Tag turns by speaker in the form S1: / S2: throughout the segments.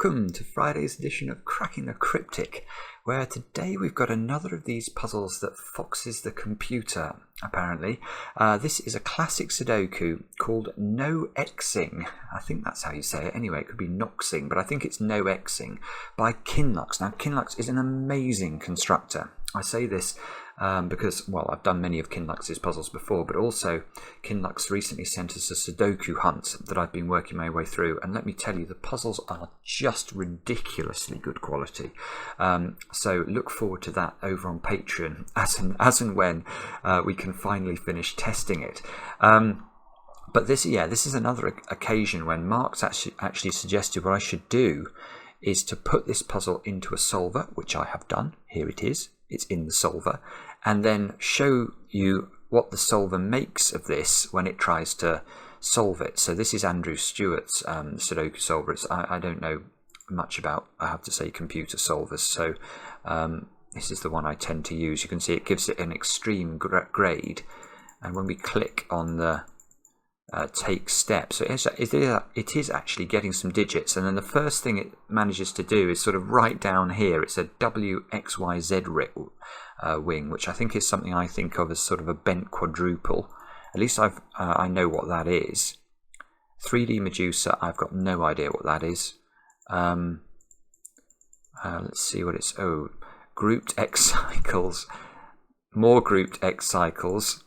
S1: welcome to Friday's edition of Cracking the Cryptic, where today we've got another of these puzzles that foxes the computer, apparently. This is a classic Sudoku called noXing. I think that's how you say it. Anyway, it could be noXing, but I think it's noXing by Qinlux. Now, Qinlux is an amazing constructor. I say this because, well, I've done many of Qinlux's puzzles before, but also Qinlux recently sent us a Sudoku hunt that I've been working my way through, and let me tell you, the puzzles are just ridiculously good quality. So look forward to that over on Patreon as and when we can finally finish testing it. But this is another occasion when Mark's actually suggested what I should do is to put this puzzle into a solver, which I have done. Here it is. It's in the solver, and then show you what the solver makes of this when it tries to solve it. So this is Andrew Stewart's Sudoku solver. I don't know much about, I have to say, computer solvers, so this is the one I tend to use. You can see it gives it an extreme grade, and when we click on the take step, so it is actually getting some digits, and then the first thing it manages to do is sort of write down here, it's a WXYZ wing, which I think is something I think of as sort of a bent quadruple. At least I know what that is. 3D Medusa, I've got no idea what that is. Let's see what it's, grouped X cycles, more grouped X cycles.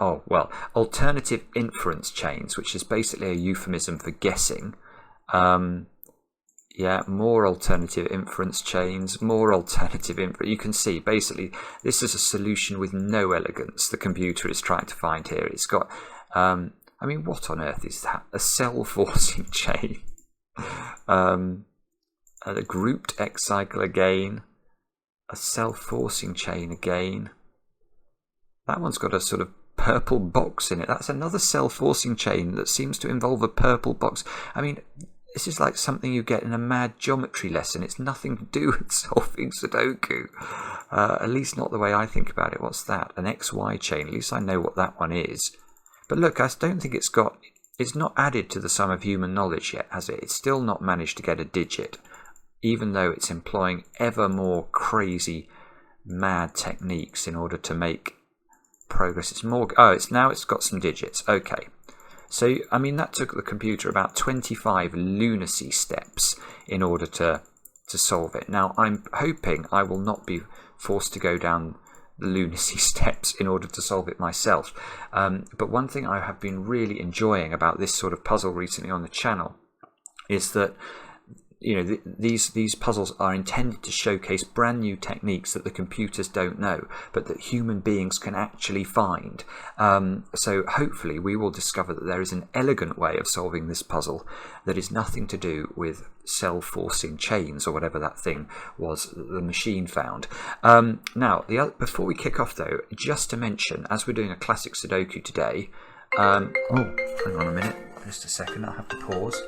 S1: Oh, well, alternative inference chains, which is basically a euphemism for guessing. Yeah, more alternative inference chains, more alternative inference. You can see, basically, this is a solution with no elegance the computer is trying to find here. It's got, I mean, what on earth is that? A cell forcing chain. A grouped X cycle again. A cell forcing chain again. That one's got a sort of purple box in it. That's another cell forcing chain that seems to involve a purple box. I mean, this is like something you get in a mad geometry lesson. It's nothing to do with solving Sudoku. At least not the way I think about it. What's that? An XY chain. At least I know what that one is. But look, I don't think it's not added to the sum of human knowledge yet, has it? It's still not managed to get a digit, even though it's employing ever more crazy, mad techniques in order to make progress. It's more, it's got some digits. Okay, so I mean that took the computer about 25 lunacy steps in order to solve it. Now I'm hoping I will not be forced to go down the lunacy steps in order to solve it myself. But one thing I have been really enjoying about this sort of puzzle recently on the channel is that, you know, these puzzles are intended to showcase brand new techniques that the computers don't know, but that human beings can actually find. So hopefully we will discover that there is an elegant way of solving this puzzle that is nothing to do with cell forcing chains or whatever that thing was the machine found. Now, before we kick off though, just to mention, as we're doing a classic Sudoku today, hang on a minute, just a second, I'll have to pause.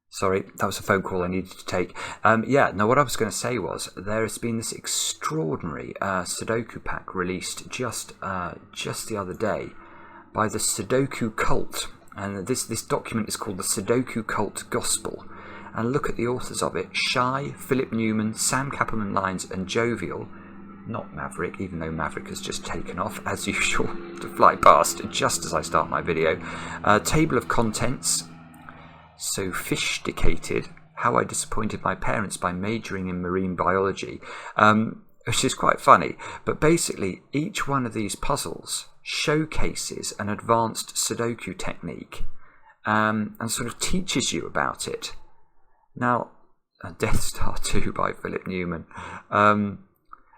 S1: Sorry, that was a phone call I needed to take. No, what I was going to say was there has been this extraordinary Sudoku pack released just the other day by the Sudoku Cult, and this document is called the Sudoku Cult Gospel. And look at the authors of it: Shy, Philip Newman, Sam Kappelman-Lyons, and Jovial. Not Maverick, even though Maverick has just taken off as usual to fly past just as I start my video. Table of contents. Sophisticated, How I Disappointed My Parents by Majoring in Marine Biology, which is quite funny. But basically, each one of these puzzles showcases an advanced Sudoku technique and sort of teaches you about it. Now, Death Star 2 by Philip Newman.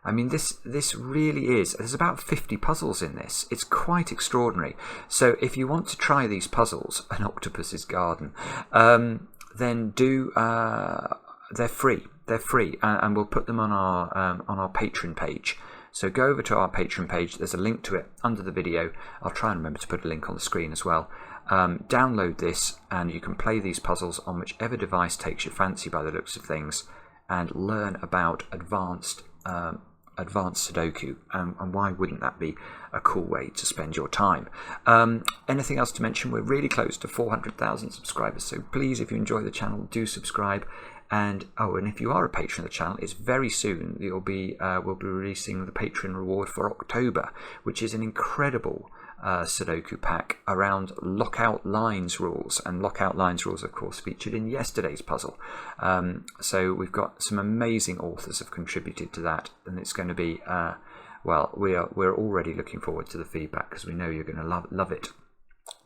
S1: I mean, this really is. There's about 50 puzzles in this. It's quite extraordinary. So if you want to try these puzzles, An Octopus's Garden, then do. They're free. They're free, and we'll put them on our Patreon page. So go over to our Patreon page. There's a link to it under the video. I'll try and remember to put a link on the screen as well. Download this, and you can play these puzzles on whichever device takes your fancy by the looks of things, and learn about advanced advanced Sudoku, and why wouldn't that be a cool way to spend your time? Anything else to mention? We're really close to 400,000 subscribers, so please, if you enjoy the channel, do subscribe. And if you are a patron of the channel, it's very soon we'll be releasing the Patreon reward for October, which is an incredible Sudoku pack around lockout lines rules, and lockout lines rules, of course, featured in yesterday's puzzle. So we've got some amazing authors have contributed to that, and it's going to be well, we're already looking forward to the feedback because we know you're going to love it.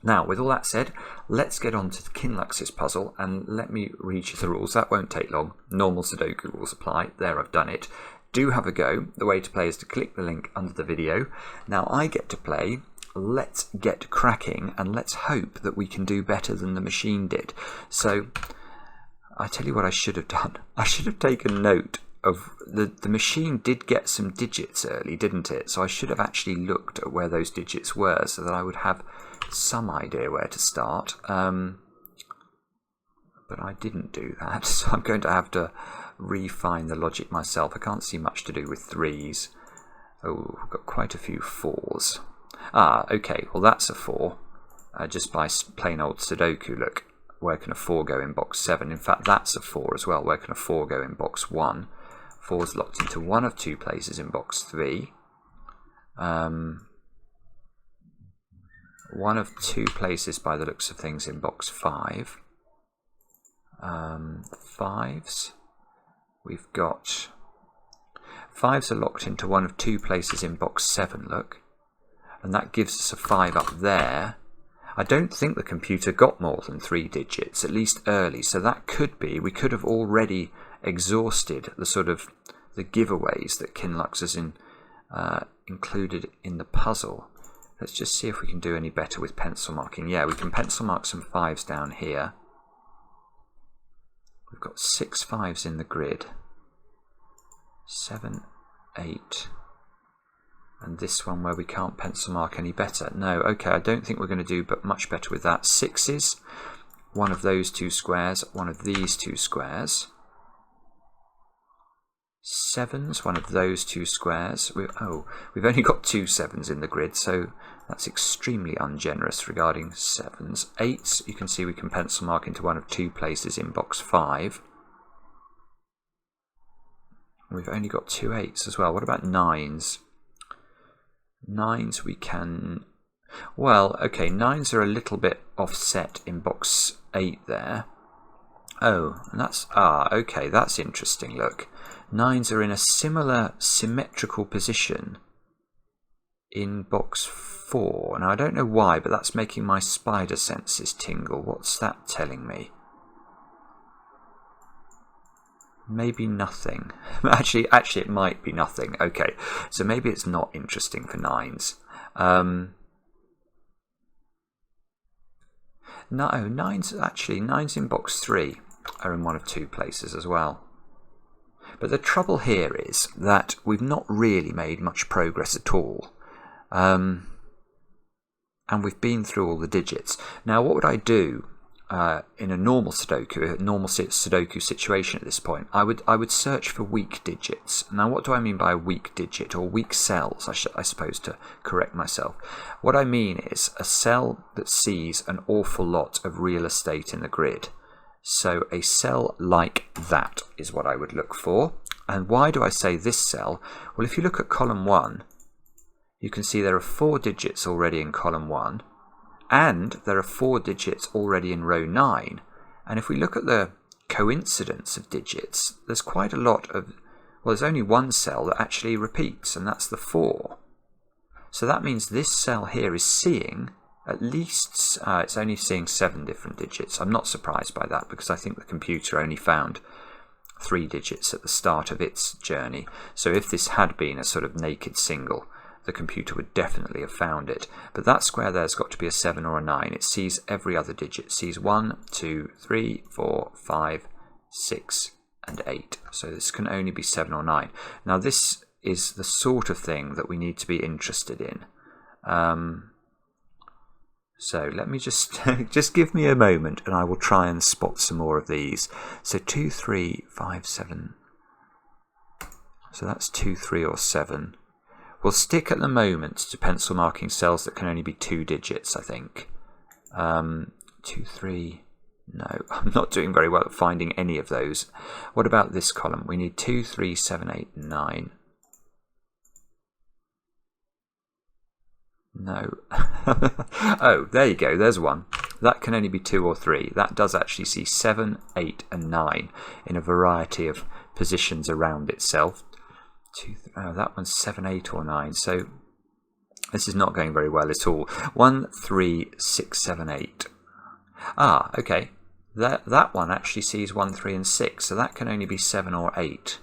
S1: Now, with all that said, let's get on to Qinlux's puzzle, and let me read you the rules. That won't take long. Normal Sudoku rules apply. There, I've done it. Do have a go. The way to play is to click the link under the video. Now, I get to play. Let's get cracking, and let's hope that we can do better than the machine did. So, I tell you what I should have done. I should have taken note of the machine did get some digits early, didn't it? So I should have actually looked at where those digits were so that I would have some idea where to start. But I didn't do that, so I'm going to have to refine the logic myself. I can't see much to do with 3s. Oh, I've got quite a few 4s. Ah, okay, well that's a 4, just by plain old Sudoku. Look, where can a 4 go in box 7? In fact, that's a 4 as well. Where can a 4 go in box 1? 4's locked into one of 2 places in box 3. One of 2 places by the looks of things in box 5. 5s. We've got 5s are locked into one of 2 places in box 7, look. And that gives us a 5 up there. I don't think the computer got more than 3 digits, at least early, so that could be, we could have already exhausted the sort of the giveaways that Qinlux has included in the puzzle. Let's just see if we can do any better with pencil marking. Yeah, we can pencil mark some 5s down here. We've got 6 5s in the grid. 7, 8... and this one where we can't pencil mark any better. No, okay, I don't think we're going to do much better with that. 6s, one of those 2 squares, one of these 2 squares. 7s, one of those 2 squares. We've only got 2 7s in the grid, so that's extremely ungenerous regarding 7s. 8s, you can see we can pencil mark into one of 2 places in box 5. We've only got 2 8s as well. What about 9s? 9s we can, well, okay, 9s are a little bit offset in box 8 there. Oh, and that's, okay, that's interesting, look. 9s are in a similar symmetrical position in box 4. Now, I don't know why, but that's making my spider senses tingle. What's that telling me? Maybe nothing. Actually, it might be nothing. Okay, so maybe it's not interesting for 9s. No, 9s in box 3 are in one of 2 places as well. But the trouble here is that we've not really made much progress at all. And we've been through all the digits. Now, what would I do? In a normal Sudoku situation at this point, I would search for weak digits. Now, what do I mean by a weak digit, or weak cells, I suppose, to correct myself? What I mean is a cell that sees an awful lot of real estate in the grid. So a cell like that is what I would look for. And why do I say this cell? Well, if you look at column 1, you can see there are 4 digits already in column 1. And there are 4 digits already in row 9. And if we look at the coincidence of digits, there's quite a lot of, well, there's only one cell that actually repeats, and that's the 4. So that means this cell here is seeing at least, it's only seeing 7 different digits. I'm not surprised by that, because I think the computer only found 3 digits at the start of its journey. So if this had been a sort of naked single, the computer would definitely have found it. But that square there's got to be a 7 or a 9. It sees every other digit. It sees 1, 2, 3, 4, 5, 6, and 8. So this can only be 7 or 9. Now this is the sort of thing that we need to be interested in. So let me just give me a moment, and I will try and spot some more of these. So 2, 3, 5, 7. So that's 2, 3 or 7. We'll stick at the moment to pencil marking cells that can only be 2 digits, I think. 2, 3... No, I'm not doing very well at finding any of those. What about this column? We need 2, 3, 7, 8, 9. No. Oh, there you go. There's one. That can only be 2 or 3. That does actually see 7, 8 and 9 in a variety of positions around itself. Oh, that one's 7, 8 or 9. So this is not going very well at all. 1, 3, 6, 7, 8. Ah, okay. That one actually sees 1, 3 and 6, so that can only be 7 or 8.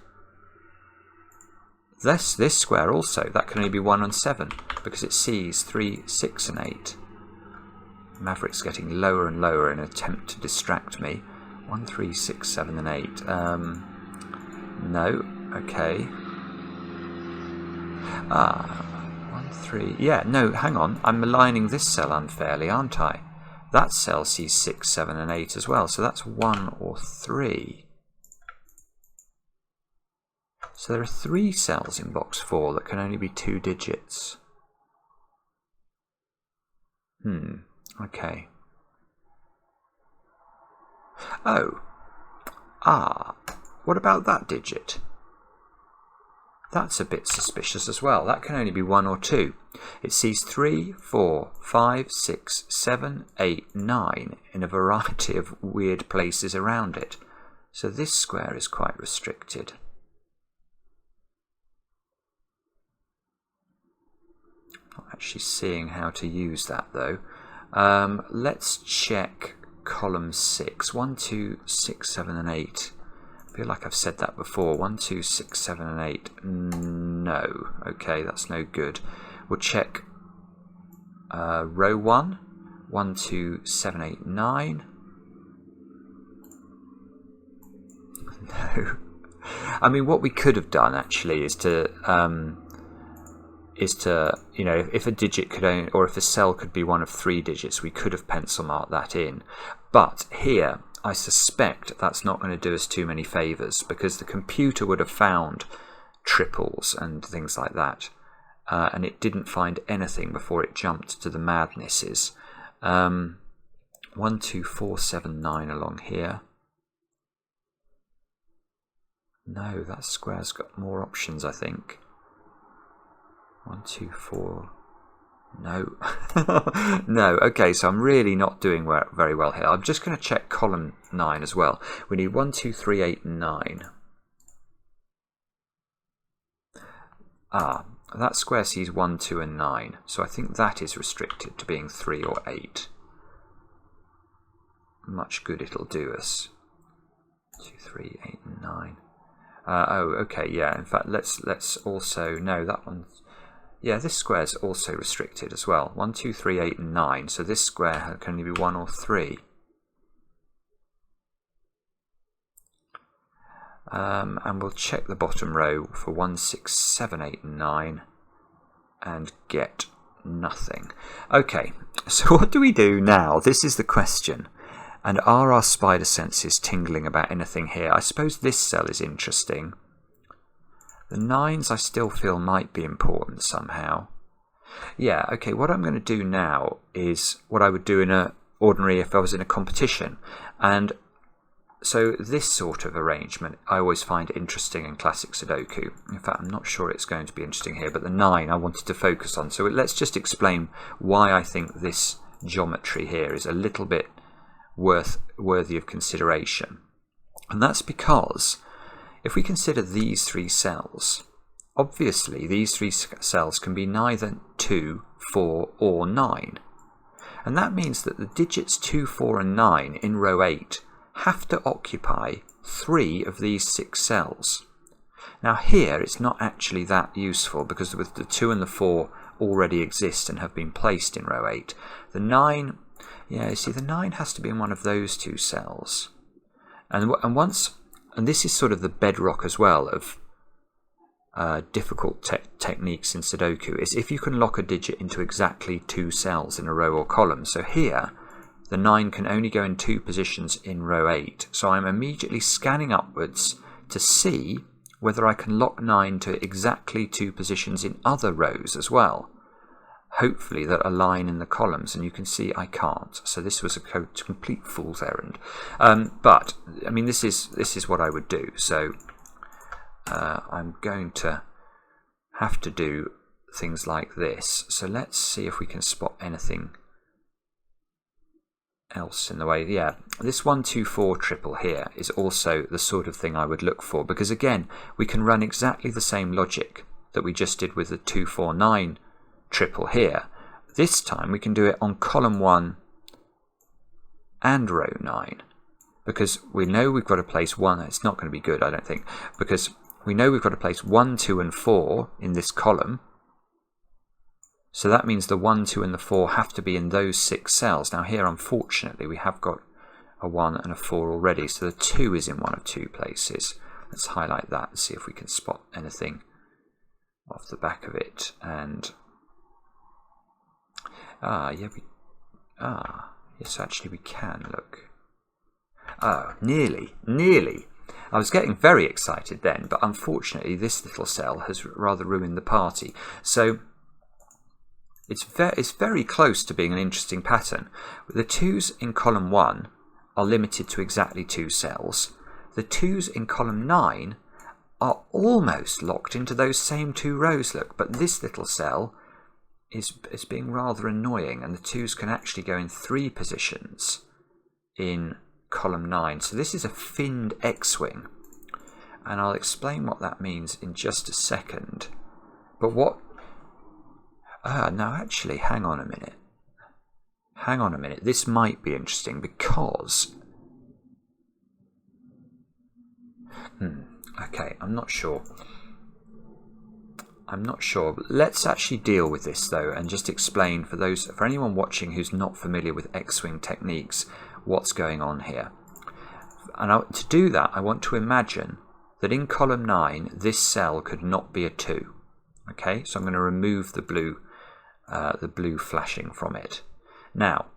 S1: This square also, that can only be 1 and 7, because it sees 3, 6 and 8. Maverick's getting lower and lower in an attempt to distract me. 1, 3, 6, 7 and 8. No, okay. 1, 3... Yeah, no, hang on. I'm aligning this cell unfairly, aren't I? That cell sees 6, 7 and 8 as well, so that's 1 or 3. So there are 3 cells in box 4 that can only be 2 digits. Okay. Oh. What about that digit? That's a bit suspicious as well. That can only be 1 or 2. It sees 3, 4, 5, 6, 7, 8, 9 in a variety of weird places around it. So this square is quite restricted. Not actually seeing how to use that though. Let's check column 6. 1, 2, 6, 7 and 8. I feel like I've said that before. 1, 2, 6, 7 and 8. No. Okay, that's no good. We'll check row 1. 1, 2, 7, 8, 9. No. I mean, what we could have done actually is to you know, if a digit could only, or if a cell could be one of 3 digits, we could have pencil marked that in. But here, I suspect that's not going to do us too many favours, because the computer would have found triples and things like that, and it didn't find anything before it jumped to the madnesses. 1, 2, 4, 7, 9 along here. No, that square's got more options, I think. 1, 2, 4. No. No, okay, so I'm really not doing very well here. I'm just going to check column 9 as well. We need 1, 2, 3, 8, 9. That square sees 1, 2 and 9, so I think that is restricted to being 3 or 8. Much good it'll do us. 2, 3, 8 and 9. Oh, okay, yeah, in fact, let's also... No, that one's... Yeah, this square is also restricted as well. 1, 2, 3, 8 and 9. So this square can only be 1 or 3. And we'll check the bottom row for 1, 6, 7, 8 and 9 and get nothing. Okay, so what do we do now? This is the question. And are our spider senses tingling about anything here? I suppose this cell is interesting. The 9s I still feel might be important somehow. Yeah, okay, what I'm going to do now is what I would do in a ordinary if I was in a competition. And so this sort of arrangement I always find interesting in classic Sudoku. In fact, I'm not sure it's going to be interesting here, but the 9 I wanted to focus on. So let's just explain why I think this geometry here is a little bit worthy of consideration. And that's because if we consider these 3 cells, obviously these 3 cells can be neither 2, 4 or 9. And that means that the digits 2, 4 and 9 in row 8 have to occupy 3 of these 6 cells. Now here it's not actually that useful because the 2 and the 4 already exist and have been placed in row 8. The 9, yeah, you see the 9 has to be in one of those 2 cells. And this is sort of the bedrock as well of difficult techniques in Sudoku, is if you can lock a digit into exactly 2 cells in a row or column. So here, the 9 can only go in 2 positions in row 8. So I'm immediately scanning upwards to see whether I can lock 9 to exactly 2 positions in other rows as well, hopefully that align in the columns, and you can see I can't. So this was a complete fool's errand. But I mean, this is what I would do. So I'm going to have to do things like this. So let's see if we can spot anything else in the way. Yeah, this 1 2 4 triple here is also the sort of thing I would look for, because again we can run exactly the same logic that we just did with the 2 4 9 triple here. This time we can do it on column 1 and row 9, because we know we've got to place 1. It's not going to be good, I don't think, because we know we've got to place 1 2 and 4 in this column. So that means the 1, 2 and the 4 have to be in those 6 cells. Now here, unfortunately, we have got a 1 and a 4 already, so the 2 is in one of 2 places. Let's highlight that and see if we can spot anything off the back of it. And yes, actually we can, look. Nearly. I was getting very excited then, but unfortunately this little cell has rather ruined the party. So it's very close to being an interesting pattern. The 2's in column 1 are limited to exactly 2 cells. The 2's in column 9 are almost locked into those same 2 rows, look, but this little cell is being rather annoying, and the 2's can actually go in 3 positions in column 9. So this is a finned X-wing, and I'll explain what that means in just a second. But what... now actually, hang on a minute. This might be interesting, because... okay, I'm not sure. Let's actually deal with this though, and just explain for anyone watching who's not familiar with X-wing techniques, what's going on here. And to do that, I want to imagine that in column 9, this cell could not be a 2. Okay, so I'm going to remove the blue flashing from it. Now,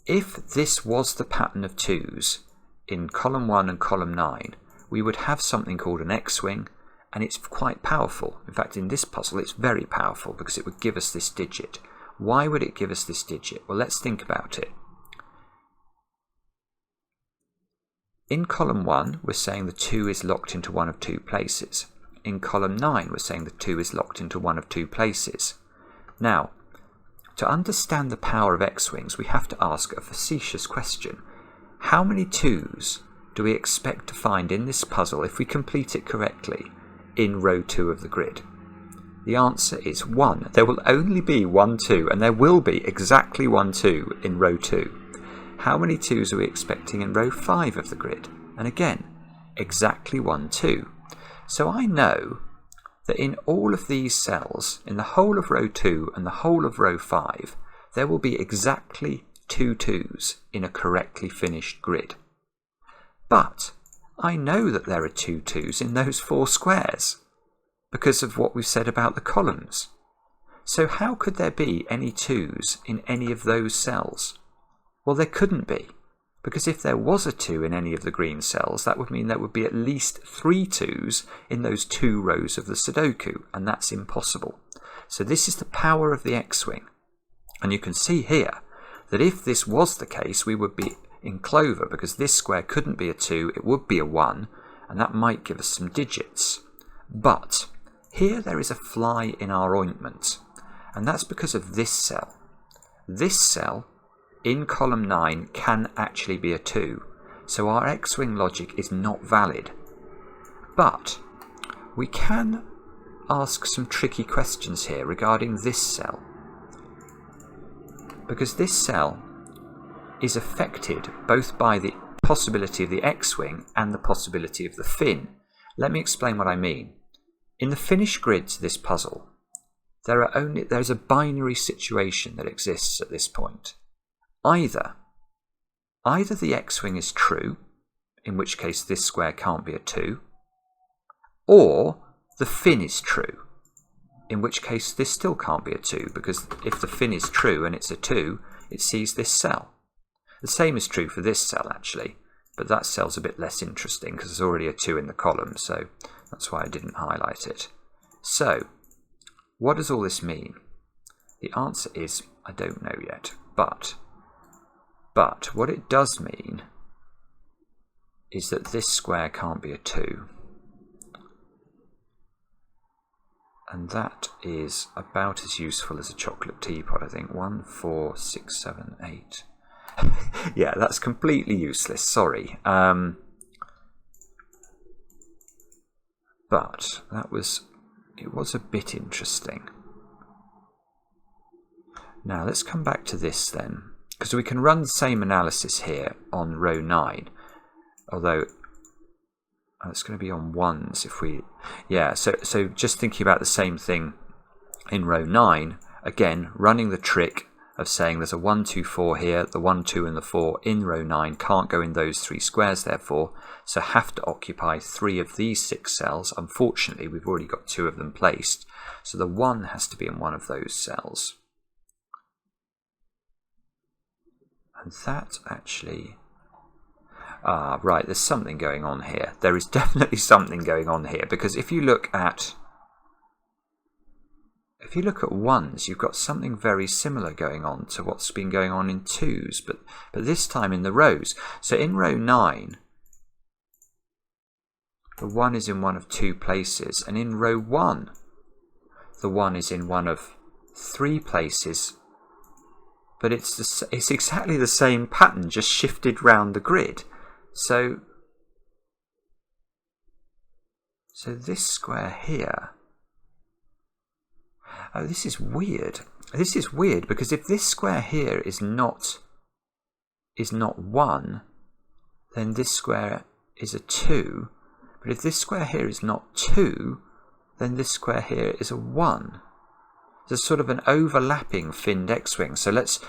S1: if this was the pattern of 2's in column 1 and column 9, we would have something called an X-wing, and it's quite powerful. In fact, in this puzzle, it's very powerful because it would give us this digit. Why would it give us this digit? Well, let's think about it. In column 1, we're saying the 2 is locked into one of 2 places. In column 9, we're saying the 2 is locked into one of 2 places. Now, to understand the power of X-wings, we have to ask a facetious question. How many 2's do we expect to find in this puzzle if we complete it correctly in row 2 of the grid? The answer is 1. There will only be 1 2, and there will be exactly 1 2 in row 2. How many 2's are we expecting in row 5 of the grid? And again, exactly 1 2. So I know that in all of these cells, in the whole of row 2 and the whole of row 5, there will be exactly 2 2's in a correctly finished grid. But I know that there are 2 2's in those 4 squares because of what we've said about the columns. So how could there be any 2's in any of those cells? Well, there couldn't be, because if there was a 2 in any of the green cells, that would mean there would be at least 3 2's in those 2 rows of the Sudoku, and that's impossible. So this is the power of the X-wing. And you can see here that if this was the case, we would be in clover, because this square couldn't be a 2, it would be a 1, and that might give us some digits. But here there is a fly in our ointment, and that's because of this cell. This cell in column 9 can actually be a 2, so our X-wing logic is not valid. But we can ask some tricky questions here regarding this cell, because this cell is affected both by the possibility of the X-wing and the possibility of the fin. Let me explain what I mean. In the finished grids of this puzzle, there's a binary situation that exists at this point. Either the X-wing is true, in which case this square can't be a 2, or the fin is true, in which case this still can't be a 2, because if the fin is true and it's a 2, it sees this cell. The same is true for this cell, actually, but that cell's a bit less interesting because there's already a 2 in the column, so that's why I didn't highlight it. So, what does all this mean? The answer is, I don't know yet, but what it does mean is that this square can't be a 2. And that is about as useful as a chocolate teapot, I think. 1, 4, 6, 7, 8. Yeah, that's completely useless, sorry. But it was a bit interesting. Now let's come back to this then, because we can run the same analysis here on row 9, although it's going to be on 1s if we... Yeah, so just thinking about the same thing in row 9, again, running the trick of saying there's a 1, 2, 4 here, the 1, 2 and the 4 in row 9 can't go in those 3 squares therefore, so have to occupy 3 of these 6 cells. Unfortunately, we've already got 2 of them placed, so the 1 has to be in one of those cells. And that actually... right, there's something going on here. There is definitely something going on here, because if you look at 1s, you've got something very similar going on to what's been going on in 2s, but this time in the rows. So in row 9, the 1 is in one of 2 places, and in row 1, the 1 is in one of 3 places, but it's exactly the same pattern, just shifted round the grid. So this square here, oh, this is weird. This is weird because if this square here is not 1, then this square is a 2. But if this square here is not 2, then this square here is a 1. There's sort of an overlapping finned X-wing. So let's...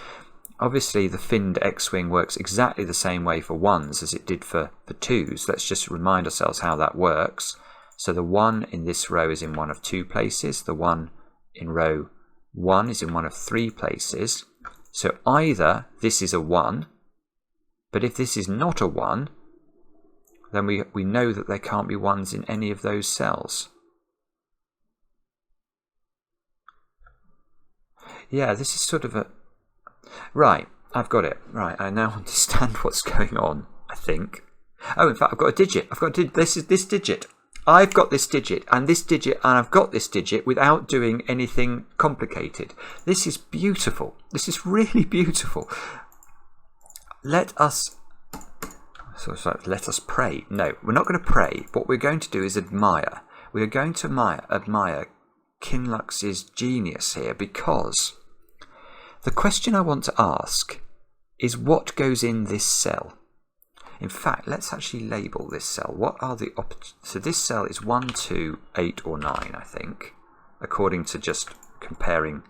S1: Obviously, the finned X-wing works exactly the same way for 1s as it did for 2s. Let's just remind ourselves how that works. So the 1 in this row is in one of 2 places. The 1 in row 1 is in one of 3 places. So either this is a 1, but if this is not a 1, then we know that there can't be 1s in any of those cells. Yeah, this is sort of a... Right, I've got it. Right, I now understand what's going on, I think. Oh, in fact, I've got a digit. This digit. I've got this digit, and this digit, and I've got this digit without doing anything complicated. This is beautiful. This is really beautiful. Let us pray. No, we're not going to pray. What we're going to do is admire. We are going to admire Qinlux's genius here, because the question I want to ask is what goes in this cell. In fact, let's actually label this cell. What are the so this cell is 1, 2, 8 or 9, I think, according to just comparing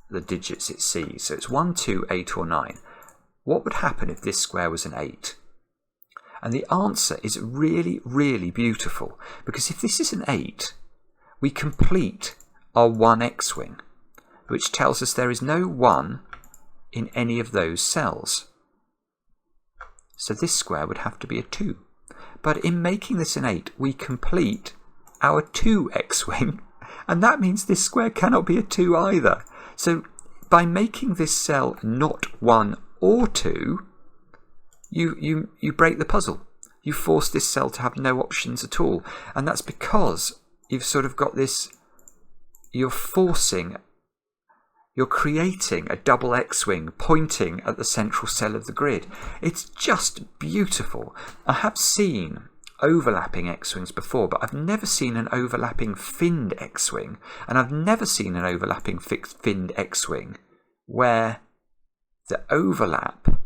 S1: the digits it sees. So it's 1, 2, 8 or 9. What would happen if this square was an 8? And the answer is really, really beautiful, because if this is an 8, we complete our 1 X-wing, which tells us there is no 1 in any of those cells. So this square would have to be a 2. But in making this an 8, we complete our 2 X-wing, and that means this square cannot be a 2 either. So by making this cell not 1 or 2, you break the puzzle. You force this cell to have no options at all. And that's because you've sort of got this, you're creating a double X-wing pointing at the central cell of the grid. It's just beautiful. I have seen overlapping X-wings before, but I've never seen an overlapping finned X-wing, and I've never seen an overlapping finned X-wing where the overlap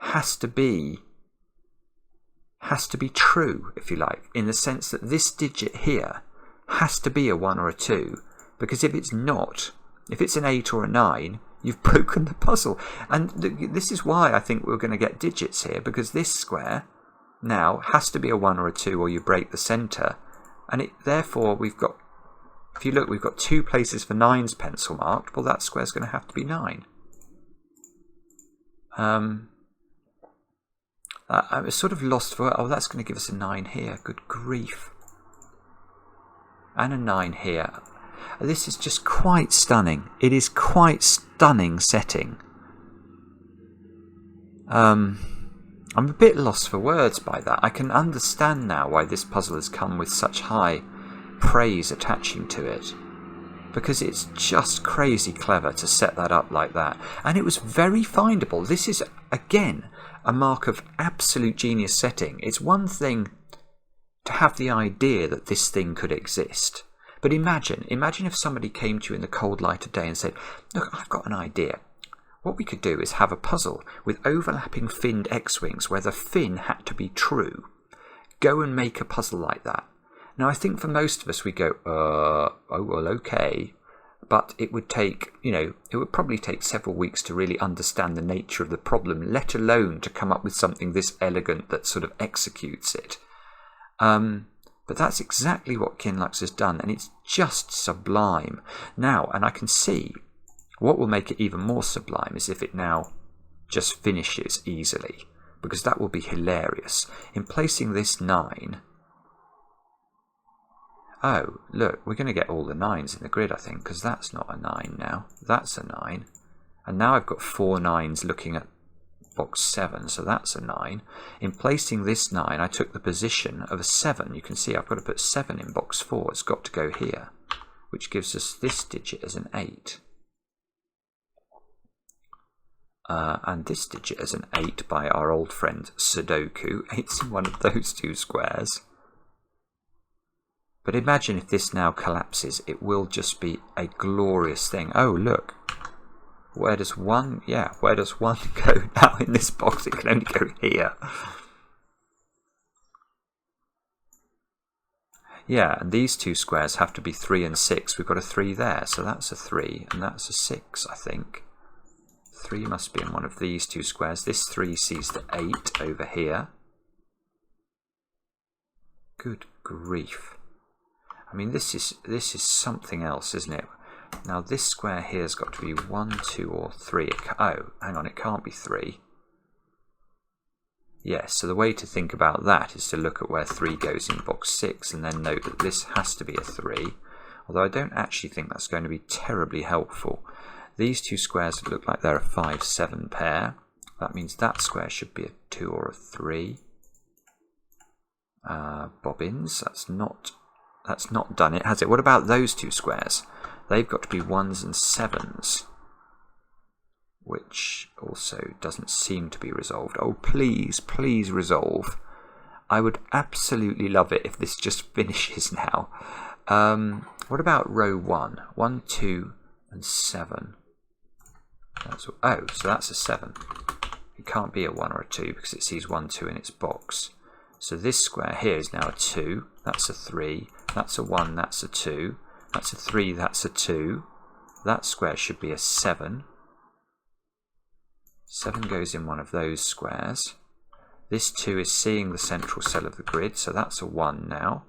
S1: has to be true, if you like, in the sense that this digit here has to be a 1 or a 2, because if it's not, if it's an 8 or a 9, you've broken the puzzle. And this is why I think we're going to get digits here, because this square now has to be a 1 or a 2 or you break the centre. And therefore we've got, if you look, we've got 2 places for 9s pencil marked. Well, that square's going to have to be 9. I was sort of lost for... Oh, that's going to give us a 9 here. Good grief. And a 9 here. This is just quite stunning. It is quite stunning setting. I'm a bit lost for words by that. I can understand now why this puzzle has come with such high praise attaching to it. Because it's just crazy clever to set that up like that. And it was very findable. This is, again, a mark of absolute genius setting. It's one thing to have the idea that this thing could exist. But imagine if somebody came to you in the cold light of day and said, look, I've got an idea. What we could do is have a puzzle with overlapping finned X-wings where the fin had to be true. Go and make a puzzle like that. Now, I think for most of us, we go, oh, well, okay. But it would take, it would probably take several weeks to really understand the nature of the problem, let alone to come up with something this elegant that sort of executes it. But that's exactly what Qinlux has done, and it's just sublime. Now, and I can see what will make it even more sublime is if it now just finishes easily, because that will be hilarious. In placing this 9... Oh, look, we're going to get all the 9s in the grid, I think, because that's not a 9 now. That's a 9. And now I've got 4 9s looking at box 7, so that's a 9. In placing this 9, I took the position of a 7. You can see I've got to put 7 in box 4. It's got to go here, which gives us this digit as an 8. And this digit as an 8 by our old friend Sudoku. 8's in one of those 2 squares. But imagine if this now collapses, it will just be a glorious thing. Oh, look. Where does 1, where does 1 go now in this box? It can only go here. Yeah, and these 2 squares have to be 3 and 6. We've got a 3 there, so that's a 3, and that's a 6, I think. 3 must be in one of these 2 squares. This 3 sees the 8 over here. Good grief. I mean, this is something else, isn't it? Now, this square here's got to be 1, 2, or 3. Oh, hang on, it can't be 3. Yes, so the way to think about that is to look at where 3 goes in box 6 and then note that this has to be a 3. Although I don't actually think that's going to be terribly helpful. These 2 squares look like they're a 5, 7 pair. That means that square should be a 2 or a 3. Bobbins, that's not done it, has it? What about those 2 squares? They've got to be 1s and 7s, which also doesn't seem to be resolved. Oh, please, please resolve. I would absolutely love it if this just finishes now. What about row 1? 1, 2, and 7. Oh, so that's a 7. It can't be a 1 or a 2 because it sees 1, 2 in its box. So this square here is now a 2. That's a 3. That's a 1. That's a 2. That's a 3. That's a 2. That square should be a 7. 7 goes in one of those squares. This 2 is seeing the central cell of the grid, so that's a 1 now.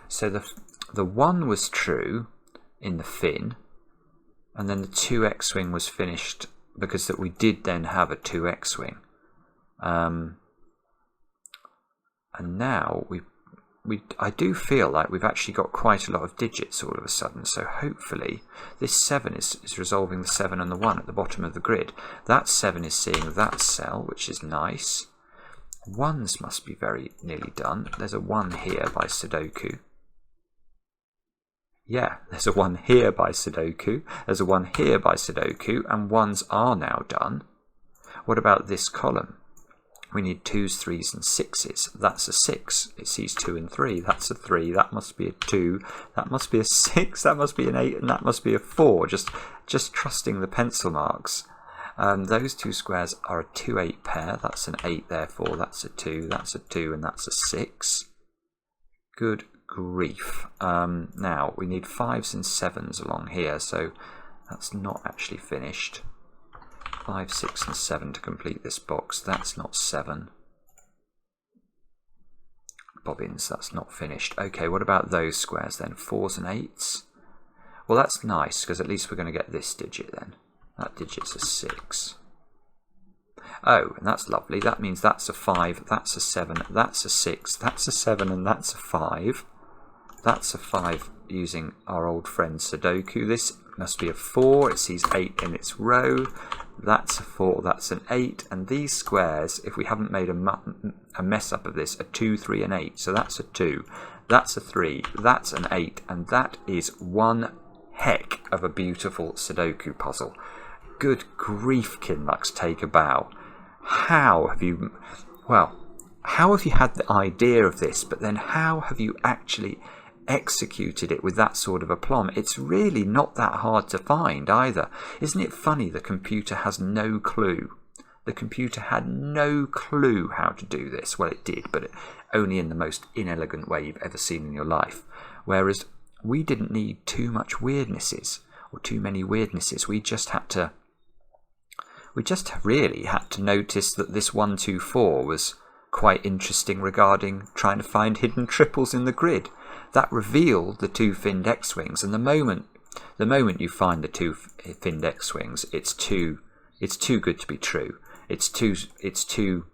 S1: So the 1 was true in the fin, and then the 2 X-wing was finished because that we did then have a 2 X-wing. And now I do feel like we've actually got quite a lot of digits all of a sudden, so hopefully this 7 is resolving the 7 and the 1 at the bottom of the grid. That 7 is seeing that cell, which is nice. 1s must be very nearly done. There's a 1 here by Sudoku. Yeah, there's a 1 here by Sudoku. There's a 1 here by Sudoku, and 1s are now done. What about this column? We need 2s, 3s, and 6s. That's a 6. It sees 2 and 3. That's a 3. That must be a 2. That must be a 6. That must be an 8. And that must be a 4. Just trusting the pencil marks. Those 2 squares are a 2, 8 pair. That's an 8, therefore. That's a 2. That's a 2. And that's a 6. Good grief. Now, we need 5s and 7s along here. So that's not actually finished. 5, 6, and 7 to complete this box. That's not 7. Bobbins, that's not finished. Okay, what about those squares then? 4s and 8s? Well, that's nice, because at least we're going to get this digit then. That digit's a 6. Oh, and that's lovely. That means that's a 5, that's a 7, that's a 6, that's a 7, and that's a 5. That's a 5 using our old friend Sudoku. This must be a 4. It sees 8 in its row. That's a 4, that's an 8. And these squares, if we haven't made a mess up of this, are 2, 3, and 8. So that's a 2, that's a 3, that's an 8. And that is one heck of a beautiful Sudoku puzzle. Good grief, Qinlux, take a bow. How have you had the idea of this, but then how have you actually executed it with that sort of aplomb? It's really not that hard to find either. Isn't it funny the computer has no clue? The computer had no clue how to do this. Well, it did, but only in the most inelegant way you've ever seen in your life. Whereas we didn't need too much weirdnesses or too many weirdnesses. We just really had to notice that this 1, 2, 4 was quite interesting regarding trying to find hidden triples in the grid. That revealed the 2-finned X-wings, and the moment you find the 2-finned X-wings, it's too good to be true. It's too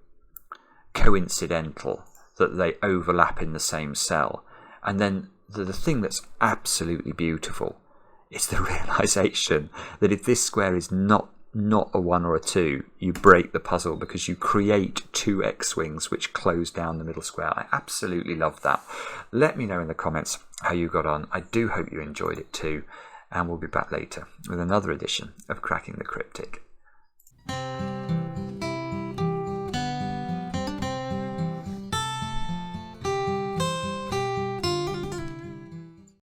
S1: coincidental that they overlap in the same cell. And then the thing that's absolutely beautiful is the realization that if this square is not a 1 or a 2, you break the puzzle because you create 2 X-wings which close down the middle square. I absolutely love that. Let me know in the comments how you got on. I do hope you enjoyed it too, and we'll be back later with another edition of Cracking the Cryptic.